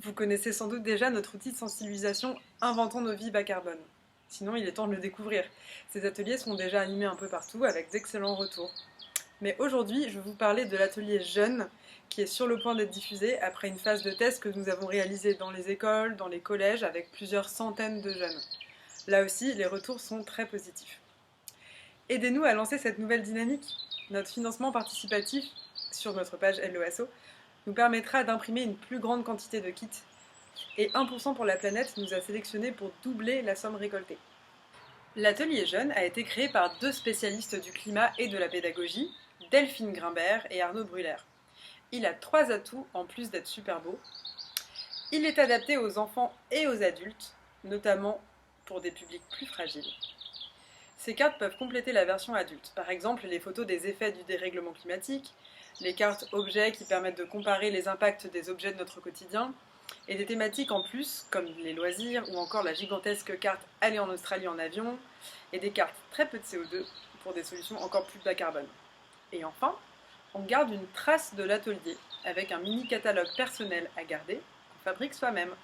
Vous connaissez sans doute déjà notre outil de sensibilisation Inventons nos vies bas carbone. Sinon, il est temps de le découvrir. Ces ateliers sont déjà animés un peu partout avec d'excellents retours. Mais aujourd'hui, je vais vous parler de l'atelier Jeunes qui est sur le point d'être diffusé après une phase de test que nous avons réalisée dans les écoles, dans les collèges avec plusieurs centaines de jeunes. Là aussi, les retours sont très positifs. Aidez-nous à lancer cette nouvelle dynamique. Notre financement participatif sur notre page LOSO nous permettra d'imprimer une plus grande quantité de kits et 1% pour la planète nous a sélectionnés pour doubler la somme récoltée. L'atelier Jeunes a été créé par deux spécialistes du climat et de la pédagogie, Delphine Grimbert et Arnaud Brûlère. Il a 3 atouts en plus d'être super beau. Il est adapté aux enfants et aux adultes, notamment pour des publics plus fragiles. Ces cartes peuvent compléter la version adulte, par exemple les photos des effets du dérèglement climatique, les cartes objets qui permettent de comparer les impacts des objets de notre quotidien, et des thématiques en plus, comme les loisirs ou encore la gigantesque carte Aller en Australie en avion, et des cartes très peu de CO2 pour des solutions encore plus bas carbone. Et enfin, on garde une trace de l'atelier avec un mini catalogue personnel à garder qu'on fabrique soi-même.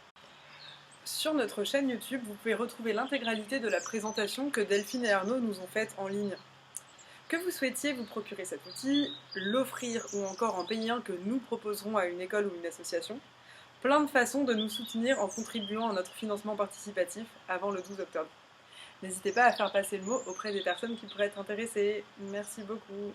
Sur notre chaîne YouTube, vous pouvez retrouver l'intégralité de la présentation que Delphine et Arnaud nous ont faite en ligne. Que vous souhaitiez vous procurer cet outil, l'offrir ou encore en payer un que nous proposerons à une école ou une association, plein de façons de nous soutenir en contribuant à notre financement participatif avant le 12 octobre. N'hésitez pas à faire passer le mot auprès des personnes qui pourraient être intéressées. Merci beaucoup.